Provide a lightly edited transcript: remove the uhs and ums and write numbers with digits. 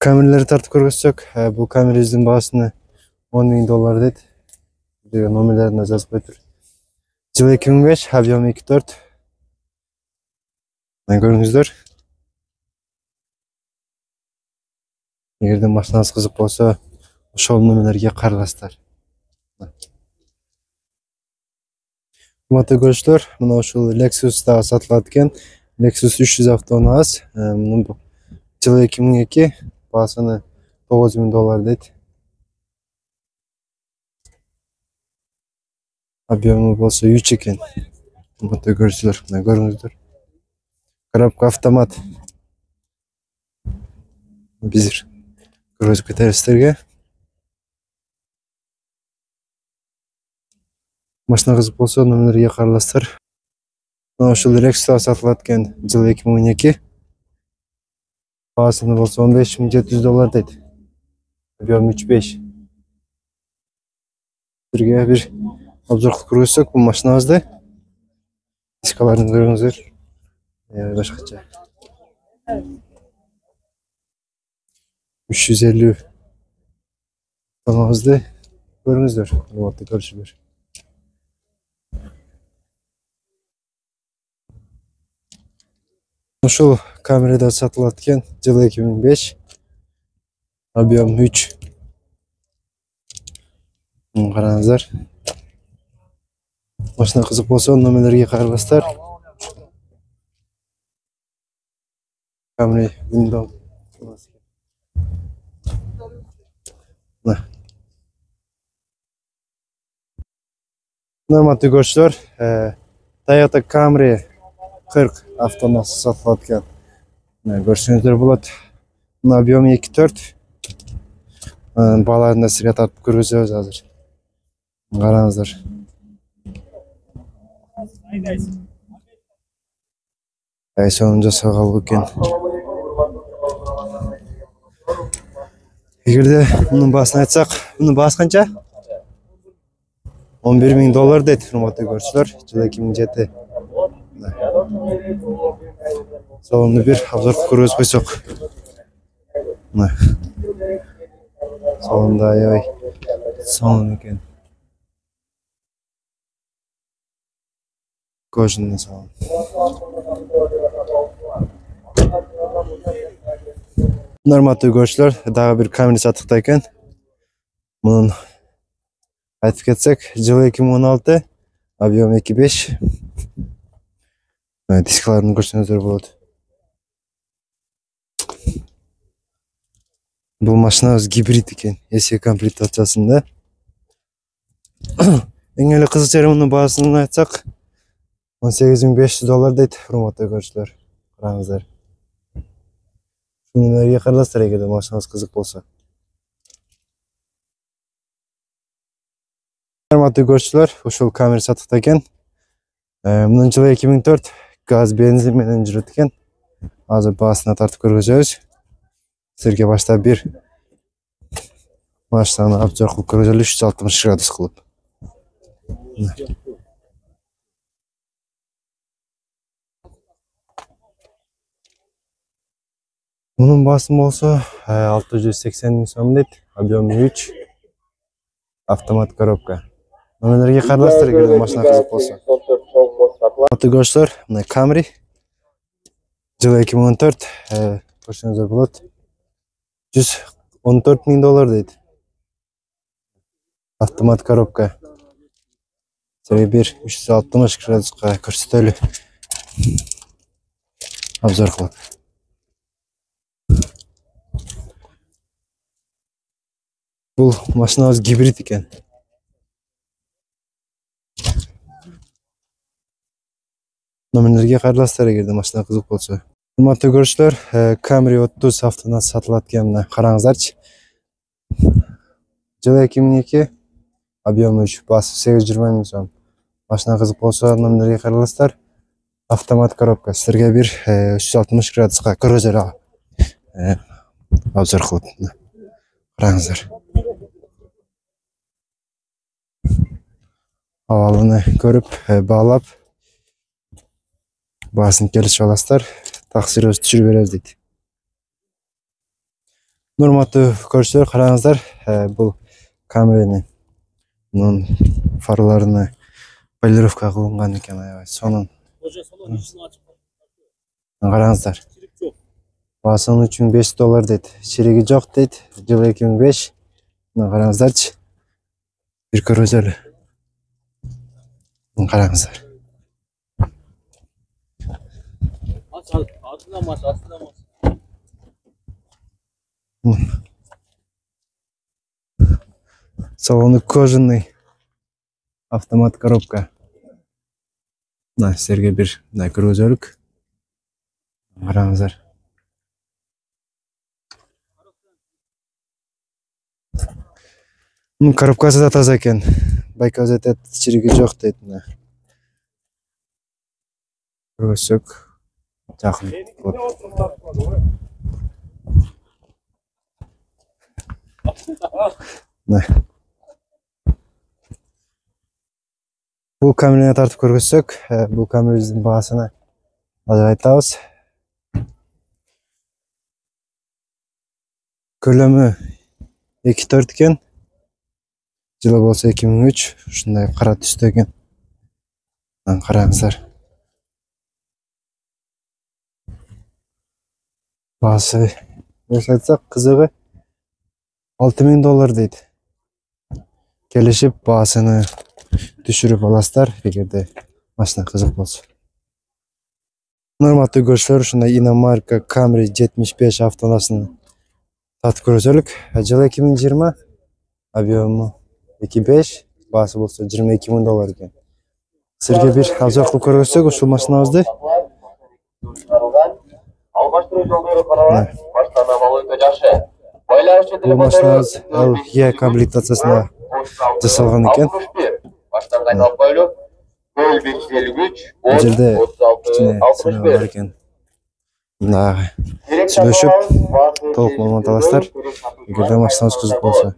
Kameraları tartıp көрсөк, bu kameramыздың бағасını $10.000 дейді. Номерлеріне жазып отыр. Жылы 2005, объем 2.4. Көріңіздер. Егерде машинаңыз қызық болса, ошол номерлерге қарайлаңыздар. Құрметті көрушілер, мына ошол Lexus'та сатылат экен. Lexus 300 автоунаас. Жылы 2002, бағасыны $9.000 дейді. Объемы болса 3 екен. Құрметті көрушілер, мына көріңіздер. Коробка автомат. Біздер көріп кетерсіздерге. Машина қызық болса, номерлерге қарайлаңыздар. Мына ошол Lexus'та сатылат экен. Жылы 2012. Бағасыны болса $15.700 дейді. Объем 3.5. Сіздерге бір обзор қылып көрсөк, бұл машинамызды. Дискаларын көріңіздер. Башкача. 350 тоннамызды көріңіздер. Құрметті көрушілер. Ошол камерада сатылат экен. Жылы 2005. Объем 3. Қараңыздар. Машина қызық болса, номерлерге қарайлаңыздар. Камера window. Құрметті көрушілер, Toyota Camry 40 автоунасы сатылат экен. Көрсеңіздер болады. Мына объем 2.4. Баларында сізге тартып көрсөз азыр. Қараңыздар. Соны жасалған екен. Егерде мұның басын айтсақ, мұның басы қанша? $11.000 дейді, құрметті көрушілер. Жылы 2007. Салонды бір обзор көріп қойсақ. Салонда ай салон екен. Кожаный салон. Құрметті көрушілер, дағы бір камера сатықта екен. Мұның айтып кетсек, жылы 2016, объем 2.5. Дискаларын көрсеңіздер болады. Бұл машинамыз гибрид екен, есе комплектациясында. Ең әлі қызық жері мұның бағасын айтсақ, $18.500 дейді, құрметті көрушілер. Қараңыздар. Номерге қарайлаңыздар, егерде машинаңыз қызық болса. Құрметті көрушілер, ошол камера сатықта екен. Мұның жылы 2004, газ бензин менен жүрөт экен. Азыр баасына тартып көрсөз. Сіздерге башта бір машинаны обзор кылып көрсөлү, 360 градус кылып. Мұның басым болса 680 мың сом дейт. Объем 3. Автомат коробка. Номерлерге қарайлаңыздар, егерде машина қызық болса. Құрметті көрушілер, мына Camry. Жылы 2014. Көрсеңіздер болады. $114.000 дейді. Автомат коробка. Сізге бір 360 градусқа көрсөтөлү обзор кылып. Бұл машинамыз гибрид екен. Номерлерге қарайлаңыздар, егерде машина қызық болса. Құрметті көрушілер, Camry 30 автоунасы сатылат экен. Қараңыздарчы. Жылы 2002, объем 3, басы $820 мың сом. Машина қызық болса, номерлерге қарайлаңыздар. Автомат коробка. Сіздерге бір 360 градусқа көрсөлү обзор кылып. Қараңыздар. Авалыны көріп, бағалап, басын келісіп аласыздар. Тақсыр өз түсіріп береміз дейді. Урматтуу көрүүчүлөр, караңыздар, бул камерени мунун фарларына полировка кылынган экен, аябай сонун. Караңыздар. Баасынын үчүн $5 дейт. Чириги жок дейт. Жылы 2005. Мына караңыздарчы. Бир көрөзөлү. Мына караңыздар. Салоны кожаный. Автомат коробка. Мына силерге бир көрөзөлүк. Караңыздар. Коробкасы да таза экен. Байкал айтат, чириги жок дейт. Көрсөк жакын. Бул камерени тартып көрсөк, бул камерабыздын баасына азыр айтабыз. Көлөмү 2.4 экен. Жылы болсо 2003, ушундай кара түстө экен. Караңыздар. Баасы, айтсак, кызыгы $6.000 дейт. Келишип баасыны түшүрүп аласыздар, эгерде машина кызык болсо. Урматтуу көрүүчүлөр, ушундай иномарка Camry 75 автоунаасыны тартып көрсөлүк. Жылы 2020, объему 2.5, баасы болсо $22.000 экен. Силерге бир обзор кылып көрсөк, ушул машинабызды. Бул машинабыз LE комплектациясына жасалган экен. Бул жерде кичине сыноо бар экен. Сүйлөшүп толук маалымат аласыздар. Эгерде машинаңыз кызык болсо.